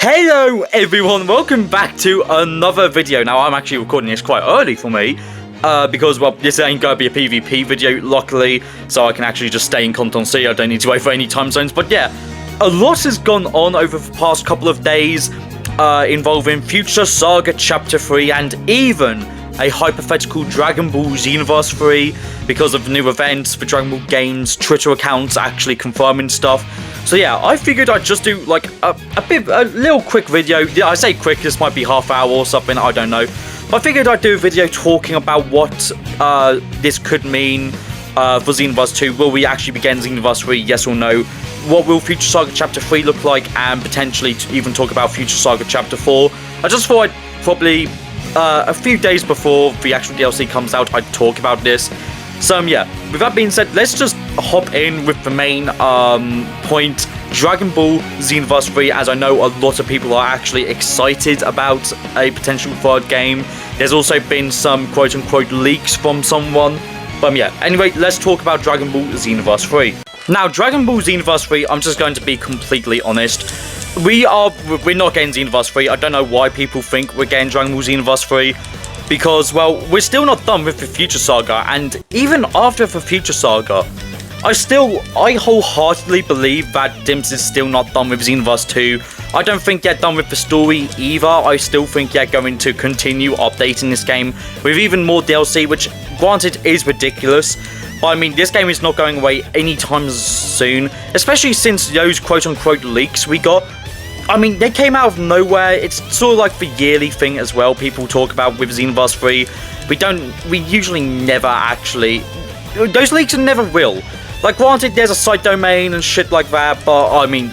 Hello everyone, welcome back to another video. Now I'm actually recording this quite early for me, because, well, this ain't gonna be a PvP video, luckily, so I can actually just stay in Content C. I don't need to wait for any time zones. But yeah, a lot has gone on over the past couple of days, involving Future Saga Chapter 3 and even a hypothetical Dragon Ball Xenoverse 3 because of new events for Dragon Ball games, Twitter accounts actually confirming stuff. So yeah, I figured I'd just do like a little quick video. Yeah, I say quick, this might be half hour or something, I don't know. But I figured I'd do a video talking about what this could mean for Xenoverse 2. Will we actually begin Xenoverse 3, yes or no? What will Future Saga Chapter 3 look like? And potentially to even talk about Future Saga Chapter 4. I just thought I'd probably, a few days before the actual DLC comes out, I'd talk about this. So yeah, with that being said, let's just hop in with the main point, Dragon Ball Xenoverse 3, as I know a lot of people are actually excited about a potential third game. There's also been some quote-unquote leaks from someone. But yeah, anyway, let's talk about Dragon Ball Xenoverse 3. Now, Dragon Ball Xenoverse 3, I'm just going to be completely honest. We're not getting Xenoverse 3. I don't know why people think we're getting Dragon Ball Xenoverse 3. Because, well, we're still not done with the Future Saga, and even after the Future Saga, I wholeheartedly believe that Dims is still not done with Xenoverse 2. I don't think they're done with the story either. I still think they're going to continue updating this game with even more DLC, which, granted, is ridiculous. But I mean, this game is not going away anytime soon, especially since those quote-unquote leaks we got. I mean, they came out of nowhere. It's sort of like the yearly thing as well people talk about with Xenoverse 3. We usually never actually, those leaks are never real. Like, granted, there's a side domain and shit like that, but I mean,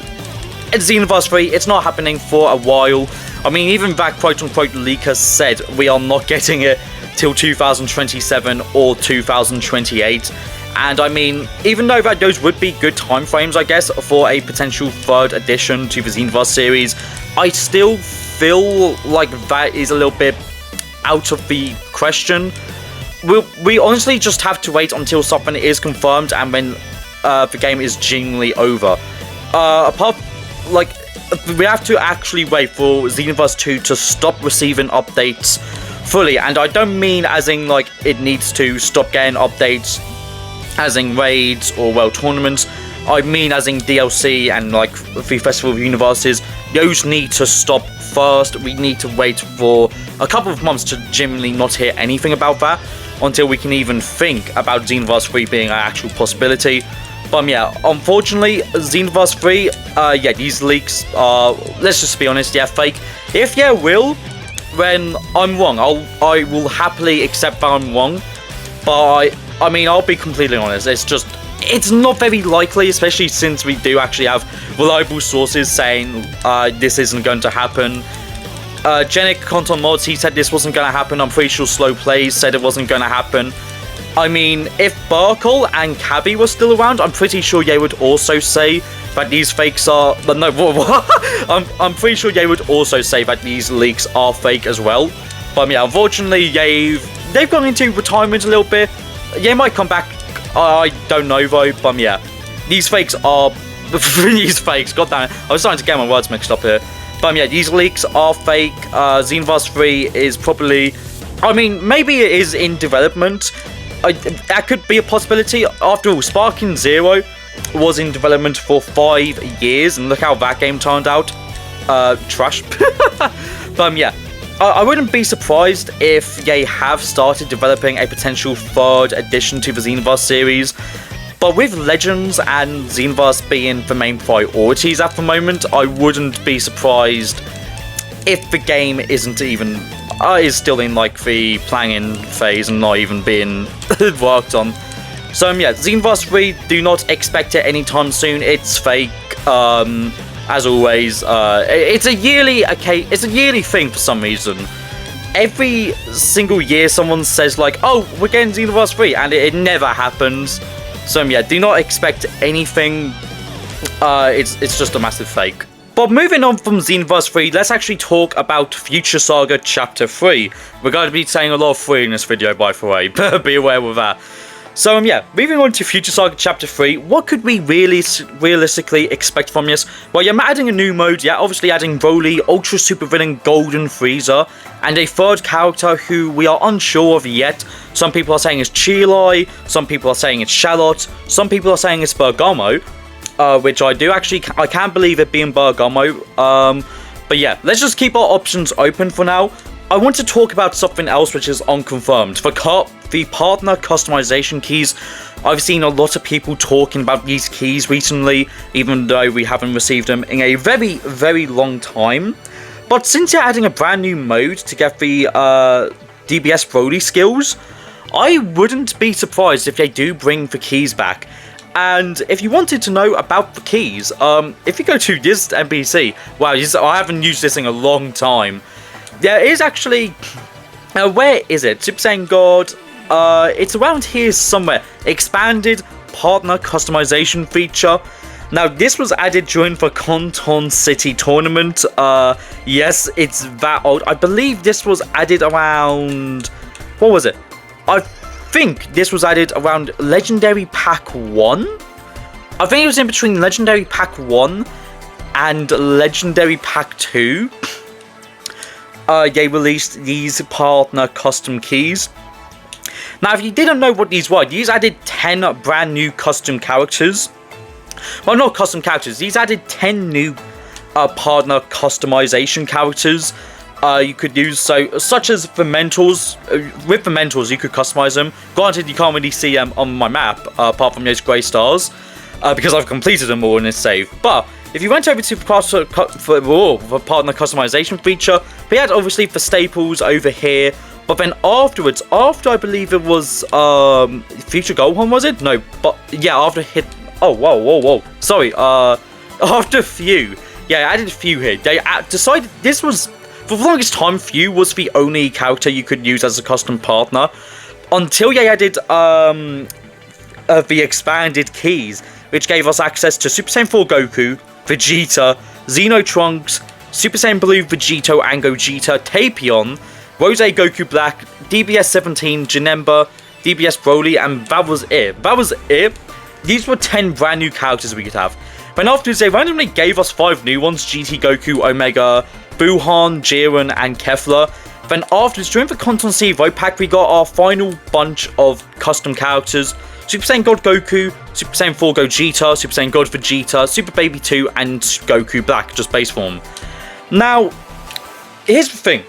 it's Xenoverse 3, it's not happening for a while. I mean, even that quote-unquote leaker said we are not getting it till 2027 or 2028. And I mean, even though that those would be good time frames, I guess, for a potential third edition to the Xenoverse series, I still feel like that is a little bit out of the question. We honestly just have to wait until something is confirmed and when the game is genuinely over. We have to actually wait for Xenoverse 2 to stop receiving updates fully. And I don't mean as in, like, it needs to stop getting updates as in raids or world tournaments. I mean as in DLC and like the Festival of Universes. Those need to stop first. We need to wait for a couple of months to genuinely not hear anything about that until we can even think about Xenoverse 3 being an actual possibility. But yeah, unfortunately, Xenoverse 3, yeah, these leaks are, let's just be honest, yeah, fake. If they're real, then I'm wrong. I will happily accept that I'm wrong. But I mean, I'll be completely honest, it's not very likely, especially since we do actually have reliable sources saying this isn't going to happen. Genic Content Mods, he said this wasn't going to happen. I'm pretty sure Slow Plays said it wasn't going to happen. I mean, if Burkle and Cabby were still around, I'm pretty sure they would also say that these fakes are... No, I'm pretty sure they would also say that these leaks are fake as well. But yeah, unfortunately, they've gone into retirement a little bit. They might come back, I don't know though, but yeah, these fakes are, these fakes, goddamn it, I was starting to get my words mixed up here, but yeah, these leaks are fake. Xenoverse 3 is probably, I mean, maybe it is in development, that could be a possibility. After all, Sparking Zero was in development for 5 years, and look how that game turned out, trash. But yeah, I wouldn't be surprised if they have started developing a potential third edition to the Xenoverse series, but with Legends and Xenoverse being the main priorities at the moment, I wouldn't be surprised if the game isn't even, is still in like the planning phase and not even being worked on. So yeah, Xenoverse 3, do not expect it anytime soon, it's fake. As always, it's a yearly thing for some reason. Every single year someone says like, oh, we're getting Xenoverse 3, and it never happens. So yeah, do not expect anything. It's just a massive fake. But moving on from Xenoverse 3, let's actually talk about Future Saga Chapter 3. We're going to be saying a lot of 3 in this video, by the way, be aware with that. So yeah, moving on to Future Saga Chapter 3, what could we really realistically expect from this? Well, you're adding a new mode, yeah, obviously adding Broly, Ultra Super Villain Golden Frieza, and a third character who we are unsure of yet. Some people are saying it's Chilai, some people are saying it's Charlotte, some people are saying it's Bergamo, which I can't believe it being Bergamo. But yeah, let's just keep our options open for now. I want to talk about something else which is unconfirmed. The partner customization keys. I've seen a lot of people talking about these keys recently, even though we haven't received them in a very, very long time. But since you're adding a brand new mode to get the DBS Broly skills, I wouldn't be surprised if they do bring the keys back. And if you wanted to know about the keys, if you go to this NPC, wow, I haven't used this in a long time. There is actually, where is it? Super Saiyan God, it's around here somewhere. Expanded partner customization feature. Now, this was added during the Canton City tournament. Yes, it's that old. I believe this was added around, what was it? I think this was added around Legendary Pack 1. I think it was in between Legendary Pack 1 and Legendary Pack 2. They released these partner custom keys. Now, if you didn't know what these were, these added 10 brand new custom characters. Well, not custom characters. These added 10 new partner customization characters you could use, such as the mentors. With the mentors, you could customize them. Granted, you can't really see them on my map, apart from those grey stars, because I've completed them all in this save. But if you went over to the partner customization feature, we had obviously the staples over here. But then afterwards, after I believe it was Future Gohan, was it? No, but yeah, after hit. Oh, whoa. Sorry, after Few. Yeah, I added Few here. They decided this was, for the longest time, Few was the only character you could use as a custom partner. Until they added the expanded keys, which gave us access to Super Saiyan 4 Goku, Vegeta, Xeno Trunks, Super Saiyan Blue Vegito and Gogeta, Tapion, Rose Goku Black, DBS 17, Janemba, DBS Broly, and that was it. That was it. These were 10 brand new characters we could have. Then afterwards, they randomly gave us 5 new ones: GT Goku, Omega, Buhan, Jiren, and Kefla. Then afterwards, during the Canton City Vote Pack, we got our final bunch of custom characters: Super Saiyan God Goku, Super Saiyan 4 Gogeta, Super Saiyan God Vegeta, Super Baby 2, and Goku Black, just base form. Now, here's the thing.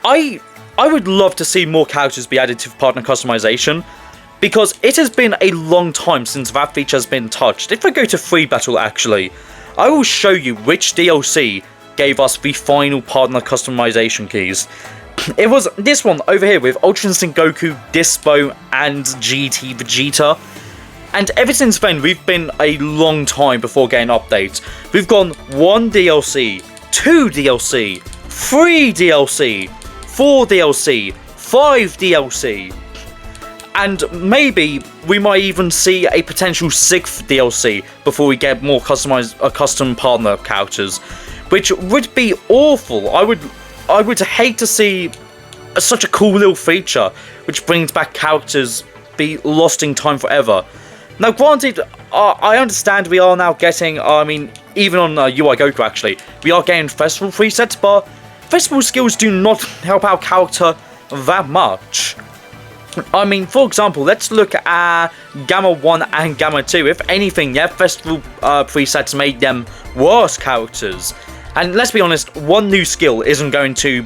I would love to see more characters be added to partner customization, because it has been a long time since that feature has been touched. If I go to Free Battle, actually, I will show you which DLC gave us the final partner customization keys. It was this one over here with Ultra Instinct Goku, Dispo, and GT Vegeta. And ever since then, we've been a long time before getting updates. We've gone 1 DLC, 2 DLC, 3 DLC, 4 DLC, 5 DLC. And maybe we might even see a potential 6th DLC before we get more custom partner characters, which would be awful. I would hate to see such a cool little feature which brings back characters be lost in time forever. Now, granted, I understand we are now getting, I mean, even on UI Goku actually, we are getting festival presets, but festival skills do not help our character that much. I mean, for example, let's look at Gamma 1 and Gamma 2. If anything, yeah, festival presets made them worse characters. And let's be honest, one new skill isn't going to...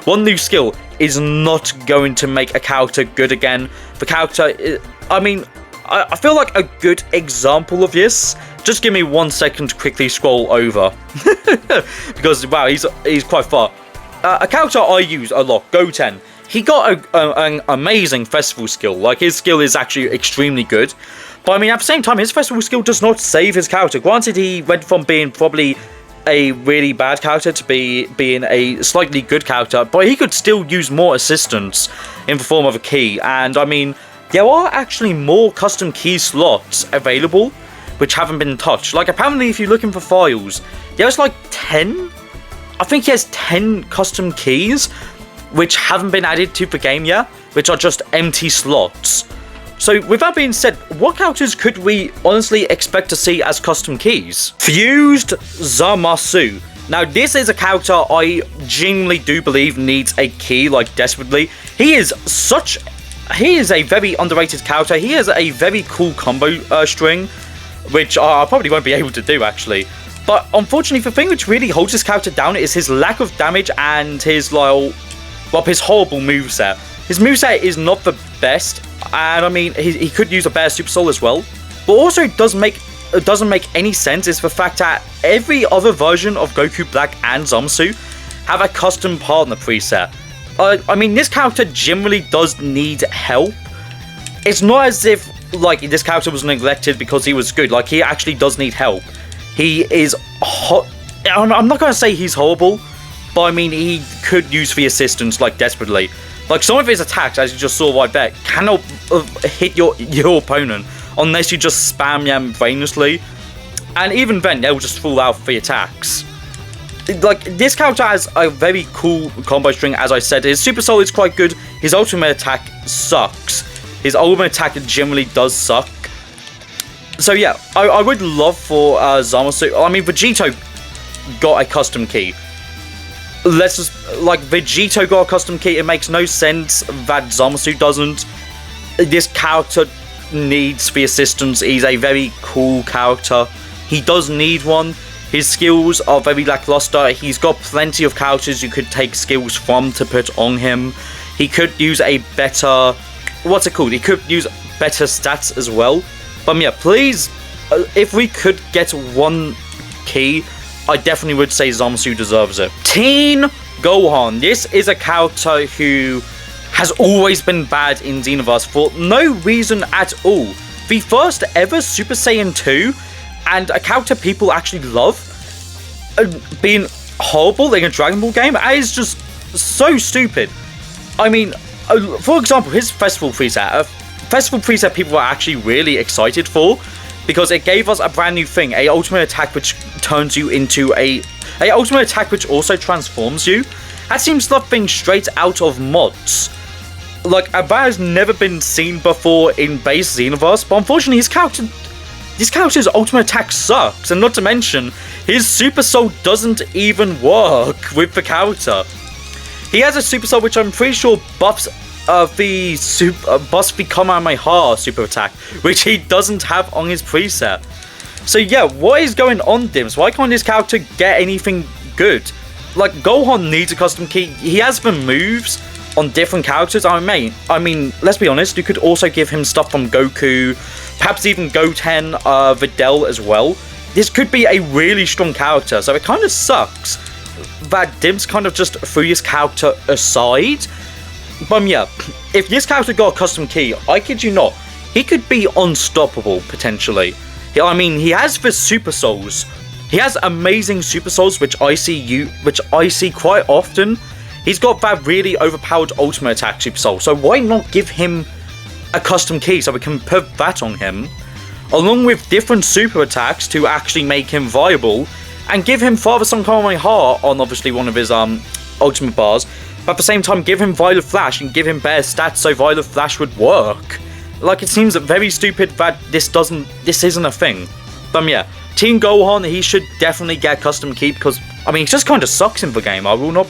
one new skill is not going to make a character good again. The character... I mean, I feel like a good example of this... Just give me 1 second to quickly scroll over. Because, wow, he's quite far. A character I use a lot, Goten. He got an amazing festival skill. Like, his skill is actually extremely good. But, I mean, at the same time, his festival skill does not save his character. Granted, he went from being probably a really bad character to being a slightly good character. But he could still use more assistance in the form of a key. And, I mean, there are actually more custom key slots available which haven't been touched. Like, apparently, if you're looking for files, there's like 10... I think he has 10 custom keys which haven't been added to the game yet, which are just empty slots. So with that being said, what characters could we honestly expect to see as custom keys? Fused Zamasu. Now this is a character I genuinely do believe needs a key like desperately. He is a very underrated character. He has a very cool combo string, which I probably won't be able to do actually. But unfortunately, the thing which really holds this character down is his lack of damage and his his horrible moveset. His moveset is not the best, and I mean, he could use a better Super Soul as well. But also, it doesn't make any sense is the fact that every other version of Goku Black and Zamasu have a custom partner preset. I mean, this character generally does need help. It's not as if, like, this character was neglected because he was good. Like, he actually does need help. He is I'm not going to say he's horrible, but I mean, he could use the assistance, like, desperately. Like, some of his attacks, as you just saw right there, cannot hit your opponent unless you just spam them brainlessly. And even then, they'll just fall out the attacks. Like, this character has a very cool combo string, as I said. His Super Soul is quite good. His ultimate attack sucks. His ultimate attack generally does suck. So yeah, I would love for Zamasu. I mean, Vegito got a custom key. Let's just, like, Vegito got a custom key. It makes no sense that Zamasu doesn't. This character needs the assistance. He's a very cool character. He does need one. His skills are very lackluster. He's got plenty of characters you could take skills from to put on him. He could use a better... What's it called? He could use better stats as well. But yeah, please, if we could get one key, I definitely would say Zamasu deserves it. Teen Gohan. This is a character who has always been bad in Xenoverse for no reason at all. The first ever Super Saiyan 2, and a character people actually love, being horrible in a Dragon Ball game, is just so stupid. I mean, for example, his Festival preset. Festival preset people were actually really excited for, because it gave us a brand new thing, a ultimate attack which turns you into a ultimate attack which also transforms you. That seems something straight out of mods. Like, that has never been seen before in base Xenoverse, but unfortunately this character's ultimate attack sucks, and not to mention, his Super Soul doesn't even work with the character. He has a Super Soul which I'm pretty sure buffs the Kamehameha super attack, which he doesn't have on his preset. So yeah, what is going on, Dims? Why can't this character get anything good? Like, Gohan needs a custom key. He has the moves on different characters. I mean, let's be honest, you could also give him stuff from Goku, perhaps even Goten, Videl as well. This could be a really strong character, so it kind of sucks that Dims kind of just threw this character aside. But yeah, if this character got a custom key, I kid you not, he could be unstoppable, potentially. I mean, he has the Super Souls. He has amazing Super Souls, which I see quite often. He's got that really overpowered ultimate attack Super Soul, so why not give him a custom key so we can put that on him, along with different super attacks to actually make him viable, and give him Father Son Kamehameha on obviously one of his ultimate bars, but at the same time give him Violet Flash and give him better stats so Violet Flash would work. Like, it seems very stupid that this isn't a thing. But yeah, Teen Gohan, he should definitely get a custom key, because I mean, he just kind of sucks in the game. I will not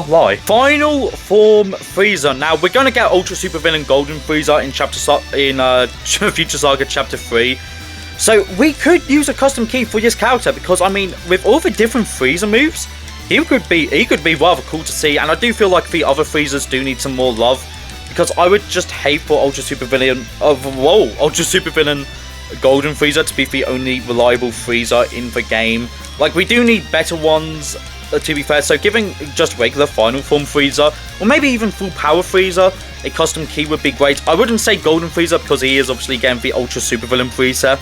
lie. Final Form Frieza. Now we're gonna get Ultra Super Villain Golden Frieza in Future Saga Chapter 3. So we could use a custom key for this character, because I mean, with all the different Frieza moves, he could be rather cool to see, and I do feel like the other Friezas do need some more love, because I would just hate for Ultra Super Villain Golden Frieza to be the only reliable Frieza in the game. Like, we do need better ones, to be fair, so giving just regular Final Form Frieza, or maybe even Full Power Frieza, a custom key would be great. I wouldn't say Golden Frieza, because he is obviously getting the Ultra Super Villain Frieza.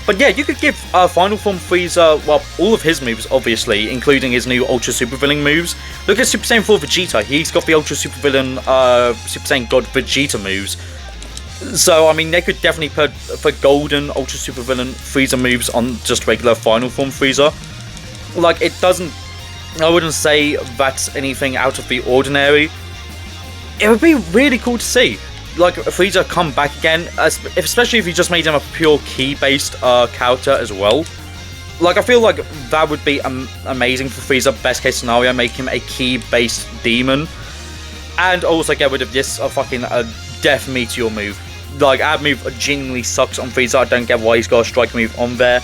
But yeah, you could give Final Form Frieza, well, all of his moves, obviously, including his new Ultra Super Villain moves. Look at Super Saiyan 4 Vegeta. He's got the Ultra Super Villain, Super Saiyan God Vegeta moves. So, I mean, they could definitely put the golden Ultra Super Villain Frieza moves on just regular Final Form Frieza. Like, it doesn't... I wouldn't say that's anything out of the ordinary. It would be really cool to see. like Frieza come back again, especially if you just made him a pure key-based character as well. Like, I feel like that would be amazing for Frieza. Best case scenario, make him a key-based demon, and also get rid of this fucking death meteor move. Like, that move genuinely sucks on Frieza. I don't get why he's got a strike move on there.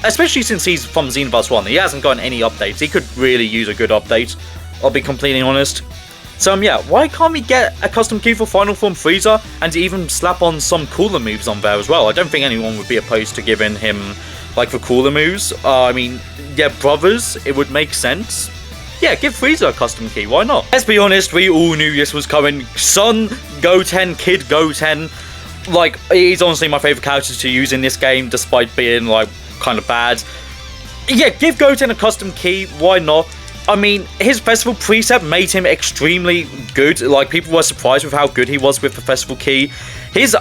Especially since he's from Xenoverse 1. He hasn't gotten any updates. He could really use a good update, I'll be completely honest. So yeah, why can't we get a custom key for Final Form Frieza and even slap on some cooler moves on there as well? I don't think anyone would be opposed to giving him like the cooler moves. I mean, yeah, brothers, it would make sense. Yeah, give Frieza a custom key, why not? Let's be honest, we all knew this was coming. Son Goten, Kid Goten, like, he's honestly my favourite character to use in this game, despite being, like, kind of bad. Yeah, give Goten a custom key, why not? I mean, his festival preset made him extremely good. Like, people were surprised with how good he was with the festival key. His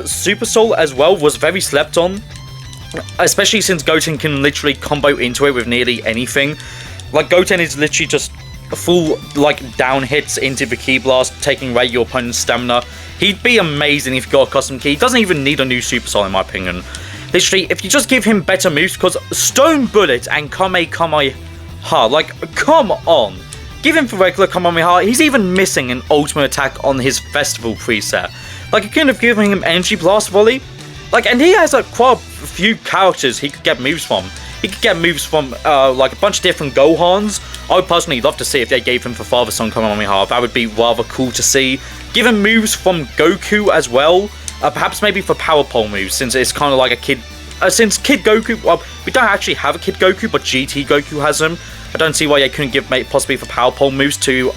Super Soul as well was very slept on, especially since Goten can literally combo into it with nearly anything. Like, Goten is literally just full, like, down hits into the Ki Blast, taking away your opponent's stamina. He'd be amazing if you got a custom key. He doesn't even need a new Super Soul, in my opinion. Literally, if you just give him better moves, because Stone Bullet and Kamehameha, like, come on. Give him the regular Kamehameha. He's even missing an ultimate attack on his festival preset. Like, you couldn't have given him Energy Blast Volley. Like, and he has, like, quite a few characters he could get moves from. He could get moves from, like, a bunch of different Gohans. I would personally love to see if they gave him the Father Son Kamehameha. That would be rather cool to see. Give him moves from Goku as well. Perhaps maybe for Power Pole moves, since it's kind of like a kid... since Kid Goku... Well, we don't actually have a Kid Goku, but GT Goku has them. I don't see why they couldn't give possibly for Power Pole moves to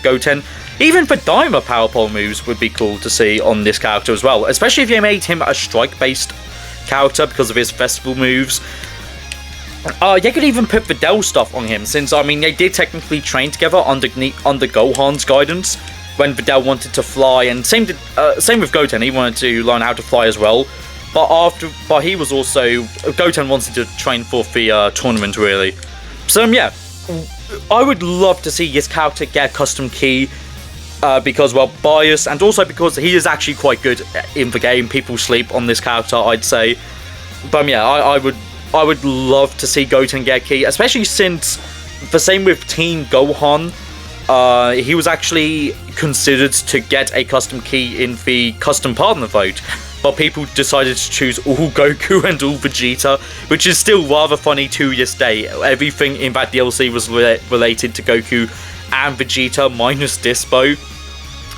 Goten. Even for Daima Power Pole moves would be cool to see on this character as well. Especially if they made him a strike-based character because of his festival moves. They could even put Videl stuff on him, since, I mean, they did technically train together under Gohan's guidance when Videl wanted to fly, and same with Goten, he wanted to learn how to fly as well. But he was also, Goten wanted to train for the tournament, really. So yeah, I would love to see this character get a custom key, because, well, bias, and also because he is actually quite good in the game. People sleep on this character, I'd say. But yeah, I would love to see Goten get a key, especially since the same with Teen Gohan. He was actually considered to get a custom key in the custom partner vote, but people decided to choose all Goku and all Vegeta, which is still rather funny to this day. Everything in that DLC was related to Goku and Vegeta, minus Dispo.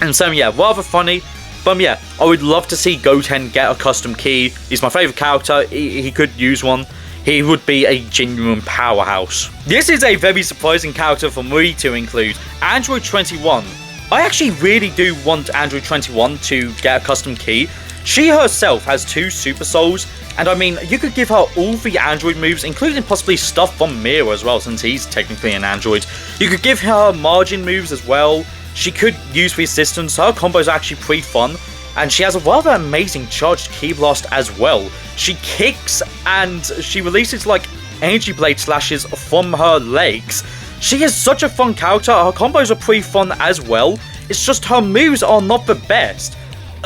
And so yeah, rather funny. But yeah, I would love to see Goten get a custom key. He's my favourite character, he could use one. He would be a genuine powerhouse. This is a very surprising character for me to include, Android 21. I actually really do want Android 21 to get a custom key. She herself has 2 Super Souls, and I mean, you could give her all the Android moves, including possibly stuff from Mira as well, since he's technically an Android. You could give her margin moves as well. She could use the assistance. Her combos are actually pretty fun. And she has a rather amazing charged Ki Blast as well. She kicks and she releases like energy blade slashes from her legs. She is such a fun character. Her combos are pretty fun as well. It's just her moves are not the best.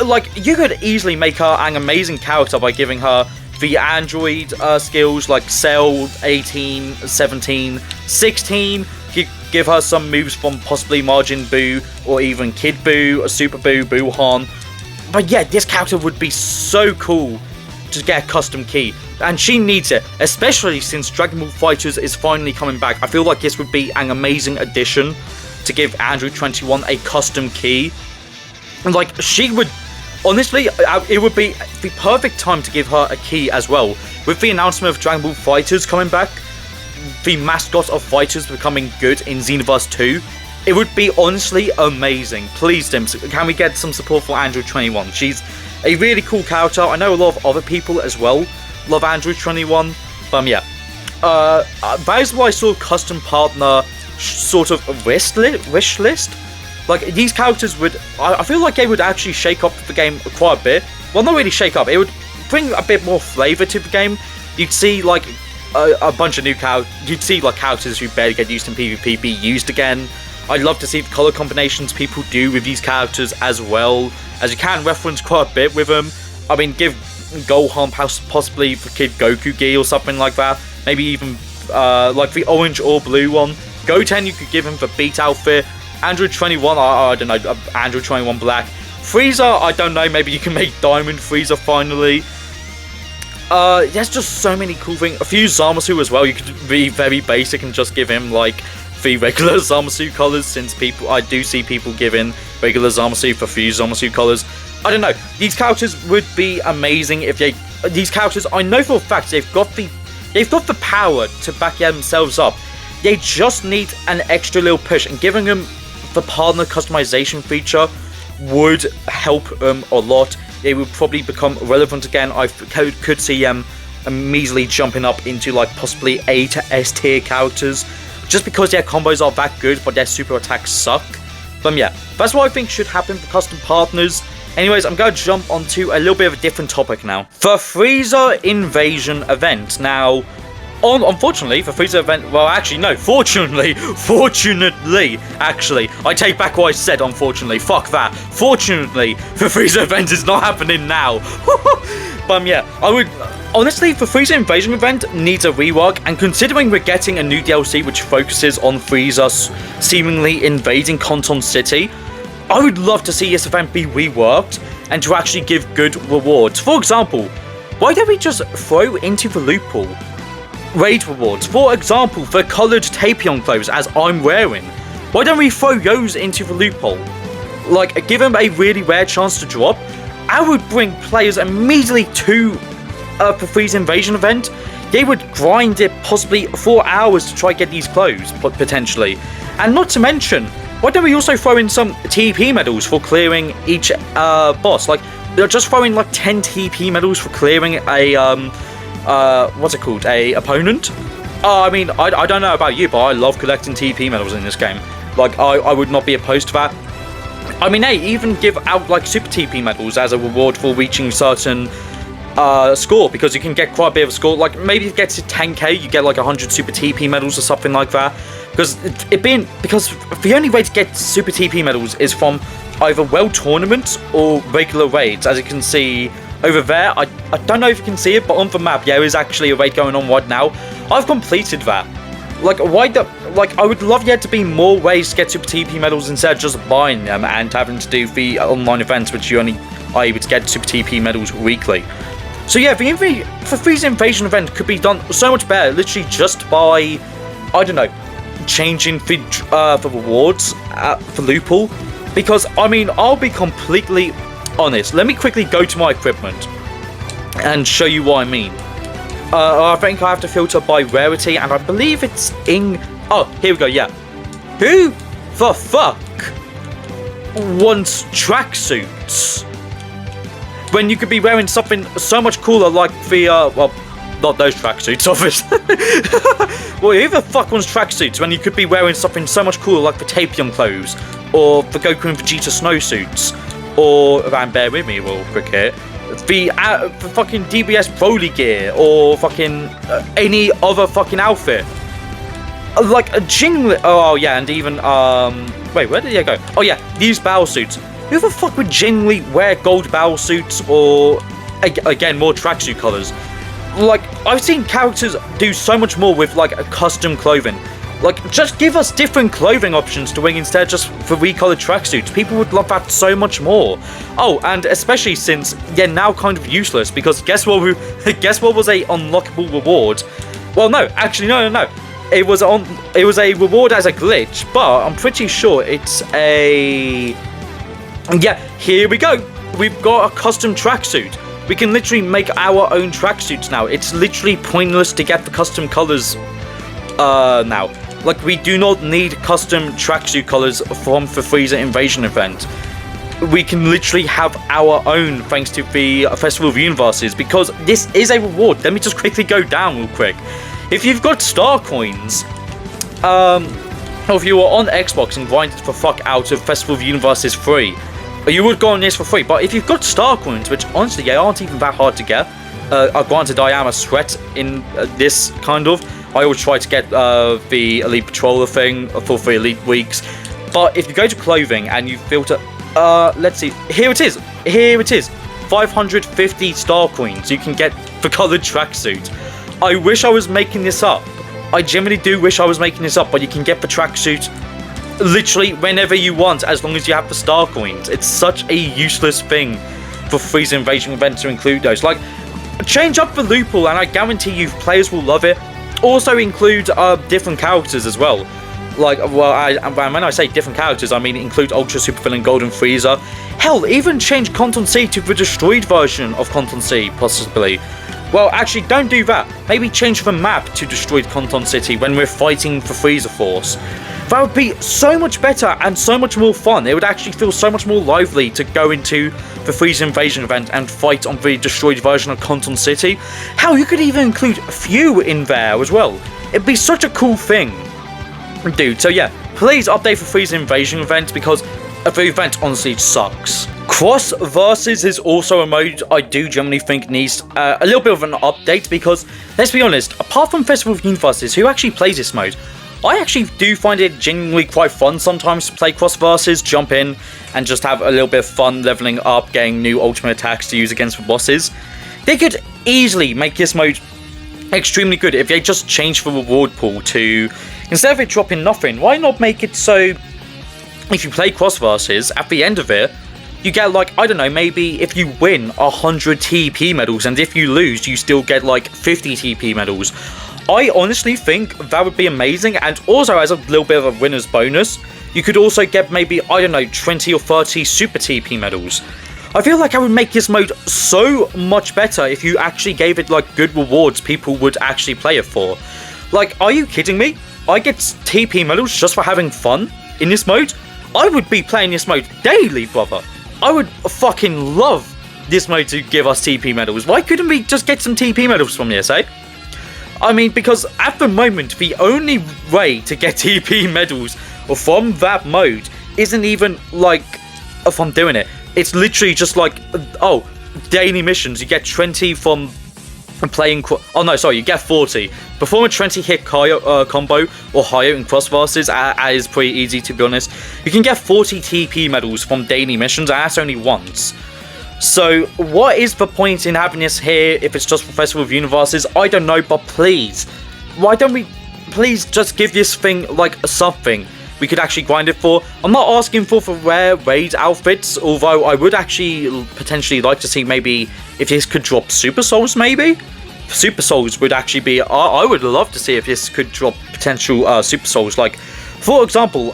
Like, you could easily make her an amazing character by giving her the Android skills like Cell 18, 17, 16. You give her some moves from possibly Majin Buu or even Kid Buu, Super Buu, Buuhan. But yeah, this character would be so cool to get a custom key, and she needs it, especially since Dragon Ball FighterZ is finally coming back. I feel like this would be an amazing addition to give Android 21 a custom key. And like, she would, honestly, it would be the perfect time to give her a key as well. With the announcement of Dragon Ball FighterZ coming back, the mascot of FighterZ becoming good in Xenoverse 2, it would be honestly amazing. Please, Dims, can we get some support for Android 21? She's a really cool character. I know a lot of other people as well love Android 21. But yeah, that is why I saw custom partner sort of wish list. Like, these characters would, I feel like they would actually shake up the game quite a bit. Well, not really shake up. It would bring a bit more flavour to the game. You'd see like a bunch of new characters. You'd see like characters who barely get used in PvP be used again. I'd love to see the color combinations people do with these characters as well, as you can reference quite a bit with them. I mean, give Gohan possibly the Kid Goku gear or something like that. Maybe even like the orange or blue one. Goten, you could give him the Beat outfit. Android 21, I don't know, Android 21 Black. Frieza, I don't know, maybe you can make Diamond Frieza finally. There's just so many cool things. A few Zamasu as well, you could be very basic and just give him like the regular Zamasu colors, since I do see people giving regular Zamasu for few Zamasu colors. I don't know, these characters would be amazing if these characters, I know for a fact they've got the power to back themselves up. They just need an extra little push, and giving them the partner customization feature would help them a lot. They would probably become relevant again. I could see them immediately jumping up into like possibly A to S tier characters, just because their combos are that good, but their super attacks suck. But yeah, that's what I think should happen for custom partners. Anyways, I'm going to jump onto a little bit of a different topic now. The Frieza Invasion event. Now, unfortunately, the Frieza event, well, actually, no, fortunately, actually, I take back what I said, unfortunately, fuck that. Fortunately, the Frieza event is not happening now. But yeah, honestly, the Frieza Invasion event needs a rework, and considering we're getting a new DLC which focuses on Frieza seemingly invading Canton City, I would love to see this event be reworked and to actually give good rewards. For example, why don't we just throw into the loophole raid rewards? For example, the coloured Tapion clothes as I'm wearing. Why don't we throw those into the loophole? Like, give them a really rare chance to drop. I would bring players immediately to the Frieza Invasion event. They would grind it possibly 4 hours to try to get these clothes, potentially. And not to mention, why don't we also throw in some TP medals for clearing each boss? Like, they're just throwing like 10 TP medals for clearing a what's it called? A opponent? I mean, I don't know about you, but I love collecting TP medals in this game. Like, I would not be opposed to that. I mean, hey, even give out like super TP medals as a reward for reaching certain score, because you can get quite a bit of score. Like, maybe if it gets to 10k, you get like 100 super TP medals or something like that. Because the only way to get super TP medals is from either world tournaments or regular raids. As you can see over there, I don't know if you can see it, but on the map, yeah, there is actually a raid going on right now. I've completed that. Like, I would love there to be more ways to get super TP medals instead of just buying them and having to do the online events, which you only are able to get super TP medals weekly. So yeah, the Frieza Invasion event could be done so much better, literally just by, I don't know, changing the rewards for loophole. Because, I mean, I'll be completely honest. Let me quickly go to my equipment and show you what I mean. I think I have to filter by rarity, and I believe it's in... Oh, here we go, yeah. Who the fuck wants tracksuits when you could be wearing something so much cooler like the, well, not those tracksuits, obviously. Well, who the fuck wants tracksuits when you could be wearing something so much cooler like the Tapion clothes, or the Goku and Vegeta snowsuits, or, and bear with me real quick here, the fucking DBS Broly gear, or fucking any other fucking outfit. Like a genuinely, oh yeah, and even, wait, where did you go? Oh yeah, these battle suits. Who the fuck would genuinely wear gold battle suits, or, again, more tracksuit colors? Like, I've seen characters do so much more with, like, a custom clothing. Like, just give us different clothing options to wear instead of just for recolored tracksuits. People would love that so much more. Oh, and especially since they're now kind of useless, because guess what was a unlockable reward? Well, no, actually, no. It was a reward as a glitch, but I'm pretty sure it's a... Yeah, here we go. We've got a custom tracksuit. We can literally make our own tracksuits now. It's literally pointless to get the custom colors now. Like, we do not need custom tracksuit colors from the Frieza Invasion event. We can literally have our own thanks to the Festival of Universes, because this is a reward. Let me just quickly go down real quick. If you've got star coins, or if you are on Xbox and grinded the fuck out of Festival of Universes free, you would go on this for free. But if you've got star coins, which honestly, they aren't even that hard to get, granted, I am a sweat in this kind of. I always try to get the Elite Patroller thing for the Elite Weeks. But if you go to clothing and you filter, let's see, here it is, 550 star coins you can get for colored tracksuit. I wish I was making this up. I genuinely do wish I was making this up, but you can get the tracksuit literally whenever you want, as long as you have the star coins. It's such a useless thing for Frieza Invasion events to include those. Like, change up the loophole, and I guarantee you players will love it. Also include different characters as well. Like, well, when I say different characters, I mean include Ultra Super Villain Golden Frieza. Hell, even change Conton C to the destroyed version of Conton C, possibly. Well, actually, don't do that. Maybe change the map to destroyed Conton City when we're fighting for Frieza Force. That would be so much better and so much more fun. It would actually feel so much more lively to go into the Frieza Invasion event and fight on the destroyed version of Conton City. Hell, you could even include Few in there as well. It'd be such a cool thing. Dude, so yeah, please update for Frieza Invasion event, because the event honestly sucks. Cross Versus is also a mode I do generally think needs a little bit of an update, because, let's be honest, apart from Festival of Universes, who actually plays this mode? I actually do find it genuinely quite fun sometimes to play Cross Versus, jump in and just have a little bit of fun leveling up, getting new ultimate attacks to use against the bosses. They could easily make this mode extremely good if they just change the reward pool to, instead of it dropping nothing, why not make it so if you play Cross Versus, at the end of it, you get like, I don't know, maybe if you win 100 TP medals, and if you lose, you still get like 50 TP medals. I honestly think that would be amazing, and also as a little bit of a winner's bonus, you could also get maybe, I don't know, 20 or 30 Super TP medals. I feel like I would make this mode so much better if you actually gave it like good rewards people would actually play it for. Like, are you kidding me? I get TP medals just for having fun in this mode? I would be playing this mode daily, brother. I would fucking love this mode to give us TP medals. Why couldn't we just get some TP medals from this, eh? I mean, because at the moment, the only way to get TP medals from that mode isn't even, like, from doing it. It's literally just like, oh, daily missions. You get 20 from playing... Oh, no, sorry, you get 40. Perform a 20-hit combo or higher in Cross Versus is pretty easy, to be honest. You can get 40 TP medals from daily missions, and that's only once. So, what is the point in having this here if it's just for Festival of Universes? I don't know, but please, why don't we please just give this thing, like, something we could actually grind it for? I'm not asking for rare raid outfits, although I would actually potentially like to see maybe if this could drop Super Souls, maybe? Super Souls would actually be... I would love to see if this could drop potential Super Souls. Like, for example,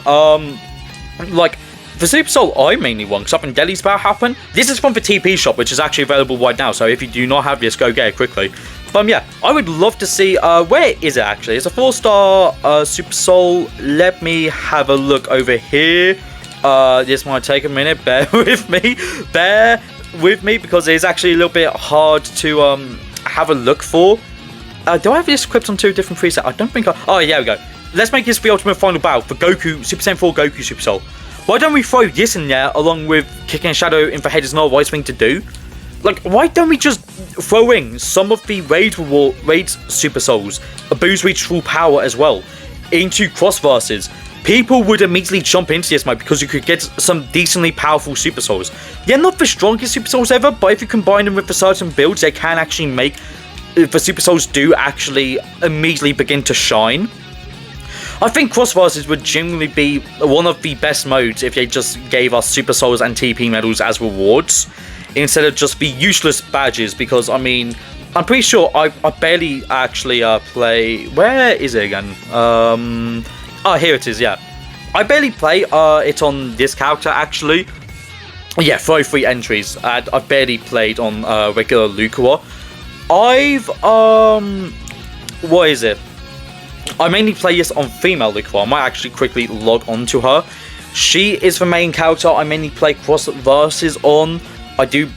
like... The Super Soul I mainly want, something Delhi's about to happen. This is from the TP shop, which is actually available right now, so if you do not have this, go get it quickly. But yeah, I would love to see, where is it actually? It's a 4-star Super Soul. Let me have a look over here. This might take a minute, bear with me. Bear with me, because it's actually a little bit hard to have a look for. Do I have this equipped on 2 different presets? I don't think I... Oh, yeah, we go. Let's make this the ultimate final battle for Goku, Super Saiyan 4 Goku Super Soul. Why don't we throw this in there along with Kicking a Shadow in the head is not a wise thing to do? Like, why don't we just throw in some of the raid Super Souls, a boost reach full power as well, into Cross Versus? People would immediately jump into this mode because you could get some decently powerful Super Souls. They're not the strongest Super Souls ever, but if you combine them with certain builds, they can actually make the Super Souls do actually immediately begin to shine. I think Cross Versus would genuinely be one of the best modes if they just gave us Super Souls and TP medals as rewards, instead of just the useless badges, because, I mean, I'm pretty sure I barely actually play... Where is it again? Oh, here it is, yeah. I barely play it on this character, actually. Yeah, 33 entries. I've barely played on regular Lucua. What is it? I mainly play this on female Lucua. I might actually quickly log on to her. She is the main character I mainly play Cross Versus on. I do,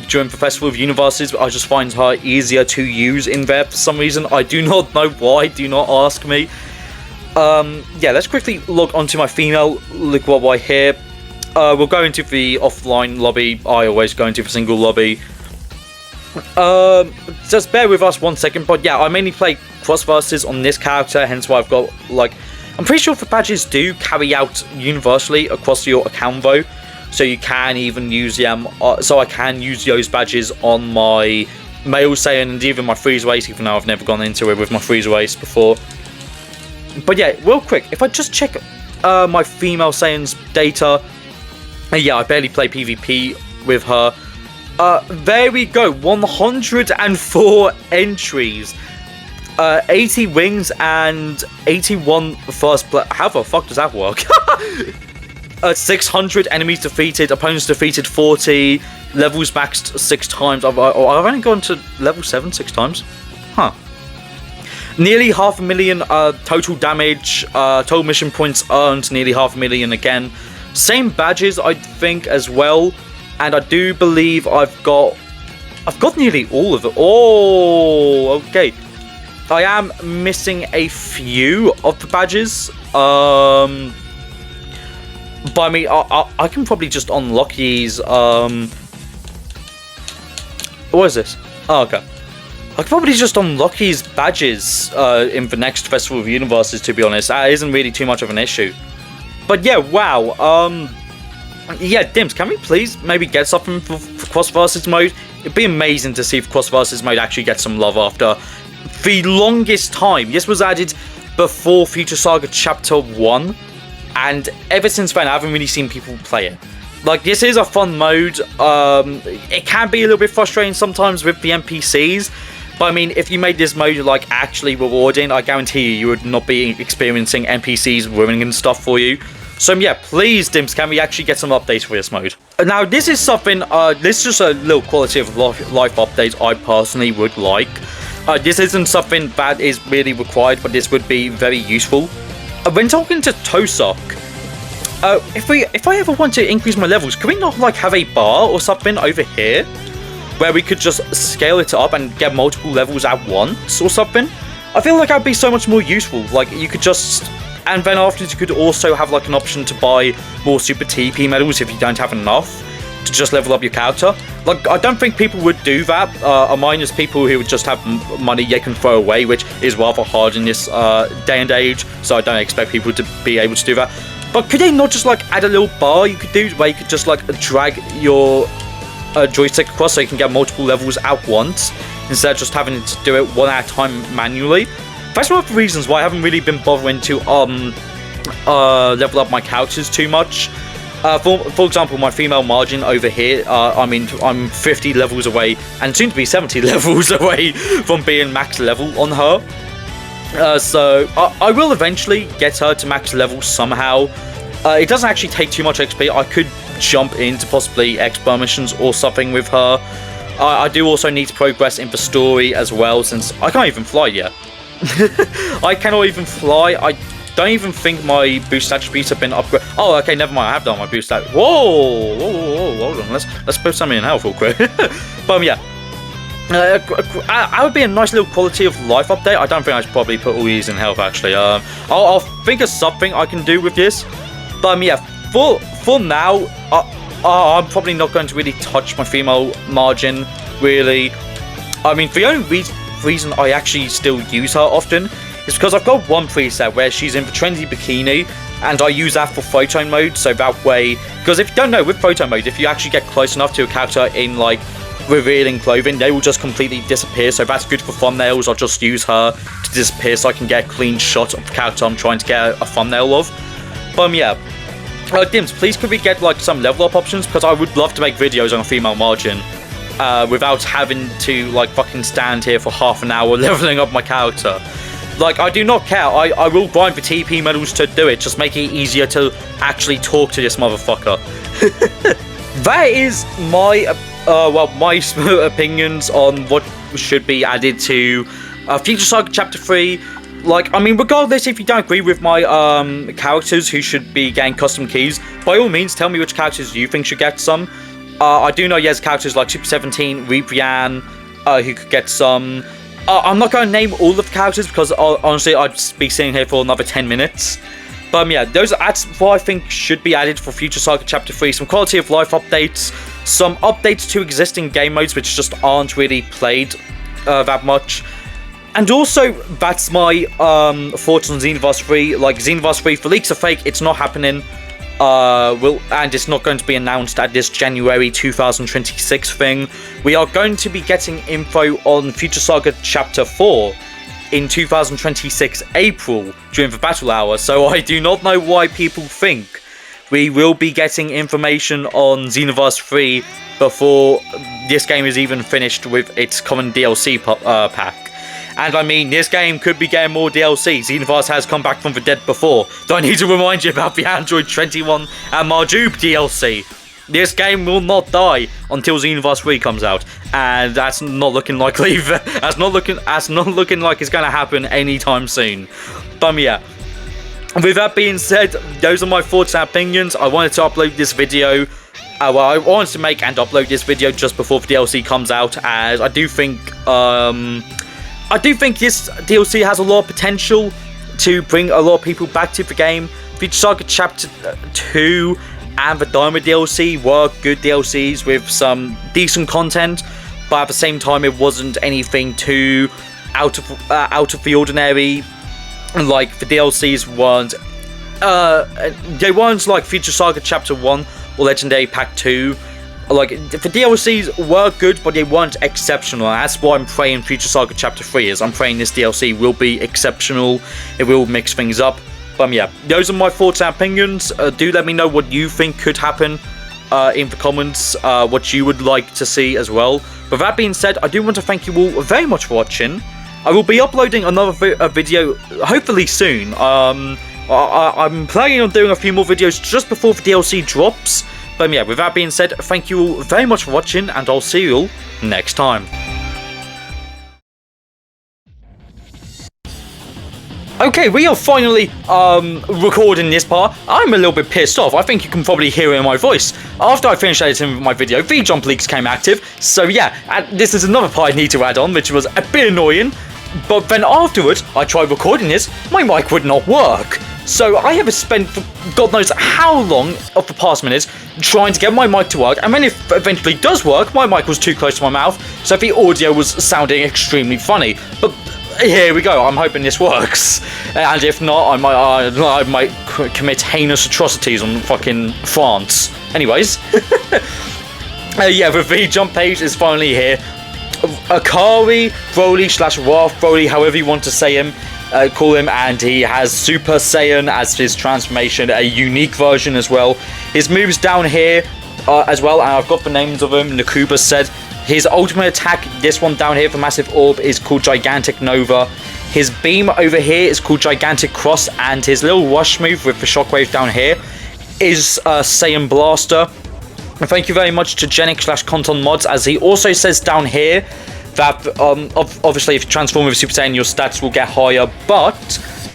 during the Festival of Universes, I just find her easier to use in there for some reason. I do not know why, do not ask me. Yeah, let's quickly log onto my female Lucua right here. We'll go into the offline lobby. I always go into the single lobby. Just bear with us 1 second, but yeah, I mainly play Cross Versus on this character, hence why I've got, like, I'm pretty sure the badges do carry out universally across your account though, so you can even use them. So I can use those badges on my male Saiyan and even my Frieza race, even though I've never gone into it with my Frieza race before. But yeah, real quick, if I just check my female Saiyan's data, yeah, I barely play PvP with her. There we go, 104 entries. 80 wins and 81 first place. How the fuck does that work? 600 enemies defeated, opponents defeated 40, levels maxed 6 times. I've only gone to level 7 6 times. Huh. Nearly 500,000 total damage, total mission points earned, nearly 500,000 again. Same badges, I think, as well. And I do believe I've got nearly all of it. Oh, okay. I am missing a few of the badges. But I mean, I can probably just unlock these. What is this? Oh, okay. I could probably just unlock these badges in the next Festival of Universes, to be honest. That isn't really too much of an issue. But yeah, wow. Yeah, Dims, can we please maybe get something for Cross Versus mode? It'd be amazing to see if Cross Versus mode actually gets some love after the longest time. This was added before Future Saga Chapter 1, and ever since then I haven't really seen people play it. Like, this is a fun mode. It can be a little bit frustrating sometimes with the NPCs, but I mean, if you made this mode like actually rewarding, I guarantee you would not be experiencing NPCs ruining and stuff for you. So yeah, please, Dims, can we actually get some updates for this mode? Now, this is something, this is just a little quality of life update I personally would like. This isn't something that is really required, but this would be very useful. When talking to Tosok, if I ever want to increase my levels, can we not like have a bar or something over here where we could just scale it up and get multiple levels at once or something? I feel like that would be so much more useful. Like, you could just, and then afterwards you could also have like an option to buy more super TP medals if you don't have enough to just level up your character. Like, I don't think people would do that, minus people who would just have money they can throw away, which is rather hard in this day and age, so I don't expect people to be able to do that. But could they not just like add a little bar you could do where you could just like drag your joystick across so you can get multiple levels at once instead of just having to do it one at a time manually? That's one of the reasons why I haven't really been bothering to level up my characters too much. For example, my female margin over here, I mean, I'm 50 levels away and soon to be 70 levels away from being max level on her. So I will eventually get her to max level somehow. It doesn't actually take too much XP. I could jump into possibly expert missions or something with her. I do also need to progress in the story as well, since I can't even fly yet. I cannot even fly. I don't even think my boost attributes have been upgraded. Oh, okay, never mind. I have done my boost at. Whoa, hold on. Let's put something in health real quick. But yeah, that would be a nice little quality of life update. I don't think I should probably put all these in health actually. I'll think of something I can do with this. But yeah, for now, I'm probably not going to really touch my female margin really. I mean, the only reason I actually still use her often is because I've got one preset where she's in the trendy bikini, and I use that for photo mode, so that way, because if you don't know, with photo mode, if you actually get close enough to a character in like revealing clothing, they will just completely disappear, so that's good for thumbnails. I'll just use her to disappear so I can get a clean shot of the character I'm trying to get a thumbnail of. But yeah, Dims, please could we get like some level up options, because I would love to make videos on a female margin without having to like fucking stand here for half an hour leveling up my character. Like, I do not care. I will grind for TP medals to do it. Just make it easier to actually talk to this motherfucker. That is my, my opinions on what should be added to Future Saga Chapter 3. Like, I mean, regardless if you don't agree with my characters who should be getting custom keys, by all means, tell me which characters you think should get some. I do know there's characters like Super 17, Ribrian, who could get some. I'm not going to name all of the characters because honestly I'd be sitting here for another 10 minutes. But yeah, that's what I think should be added for Future Saga Chapter 3. Some quality of life updates, some updates to existing game modes which just aren't really played that much. And also, that's my thoughts on Xenoverse 3. Like, Xenoverse 3, for leaks are fake, it's not happening. And it's not going to be announced at this January 2026 thing. We are going to be getting info on Future Saga Chapter 4 in 2026 April during the battle hour. So I do not know why people think we will be getting information on Xenoverse 3 before this game is even finished with its common DLC pack. And I mean, this game could be getting more DLC. Xenoverse has come back from the dead before. Do I need to remind you about the Android 21 and Marjube DLC? This game will not die until Xenoverse 3 comes out, and that's not looking likely. That's not looking like it's going to happen anytime soon. But yeah, with that being said, those are my thoughts and opinions. I wanted to upload this video. Well, I wanted to make and upload this video just before the DLC comes out, as I do think this DLC has a lot of potential to bring a lot of people back to the game. Future Saga Chapter 2 and the Diamond DLC were good DLCs with some decent content, but at the same time it wasn't anything too out of the ordinary. Like, the DLCs weren't they weren't like Future Saga Chapter 1 or Legendary Pack 2. Like, the DLCs were good, but they weren't exceptional. And that's why I'm praying Future Saga Chapter 3 is. I'm praying this DLC will be exceptional. It will mix things up. But yeah, those are my thoughts and opinions. Do let me know what you think could happen in the comments. What you would like to see as well. But that being said, I do want to thank you all very much for watching. I will be uploading another video hopefully soon. I'm planning on doing a few more videos just before the DLC drops. But yeah, with that being said, thank you all very much for watching, and I'll see you all next time. Okay, we are finally recording this part. I'm a little bit pissed off. I think you can probably hear it in my voice. After I finished editing my video, the jump leaks came active. So yeah, this is another part I need to add on, which was a bit annoying. But then afterwards, I tried recording this, my mic would not work. So I have spent God knows how long of the past minutes trying to get my mic to work, and when it eventually does work, my mic was too close to my mouth, so the audio was sounding extremely funny. But here we go, I'm hoping this works. And if not, I might commit heinous atrocities on fucking France. Anyways, yeah, the V-Jump page is finally here. Akari Broly / Wrath Broly, however you want to say him, call him, and he has Super Saiyan as his transformation, a unique version as well. His moves down here as well, and I've got the names of them. Nakuba said his ultimate attack, this one down here for Massive Orb, is called Gigantic Nova. His beam over here is called Gigantic Cross, and his little rush move with the shockwave down here is Saiyan Blaster. And thank you very much to Genic / Conton Mods, as he also says down here that obviously if you transform with Super Saiyan, your stats will get higher, but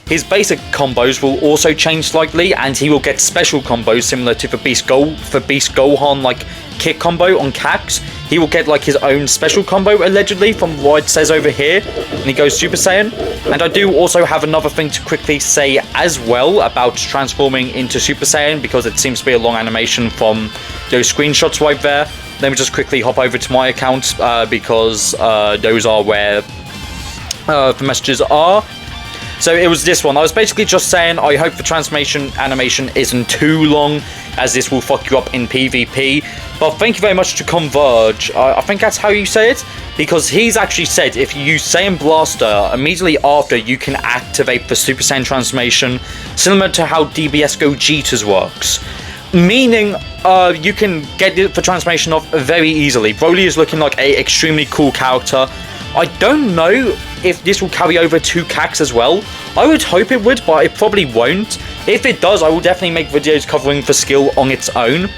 his basic combos will also change slightly, and he will get special combos similar to the Beast Gohan like kick combo on Cax. He will get like his own special combo allegedly from what it says over here, and he goes Super Saiyan. And I do also have another thing to quickly say as well about transforming into Super Saiyan, because it seems to be a long animation from those screenshots right there. Let me just quickly hop over to my account because those are where the messages are. So it was this one. I was basically just saying I hope the transformation animation isn't too long, as this will fuck you up in PvP. But thank you very much to Converge. I think that's how you say it, because he's actually said if you use Saiyan Blaster immediately after, you can activate the Super Saiyan transformation, similar to how DBS Gogeta's works. Meaning you can get the transformation off very easily. Broly is looking like an extremely cool character. I don't know if this will carry over to Cax as well. I would hope it would, but it probably won't. If it does, I will definitely make videos covering the skill on its own.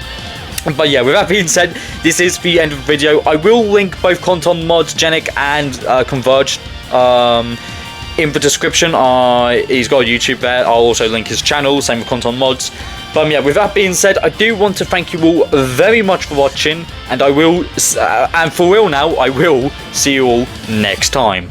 But yeah, with that being said, this is the end of the video. I will link both Conton Mods, Genic and Converge in the description. He's got a YouTube there. I'll also link his channel, same with Conton Mods. But yeah, with that being said, I do want to thank you all very much for watching, and I will, and for real now, I will see you all next time.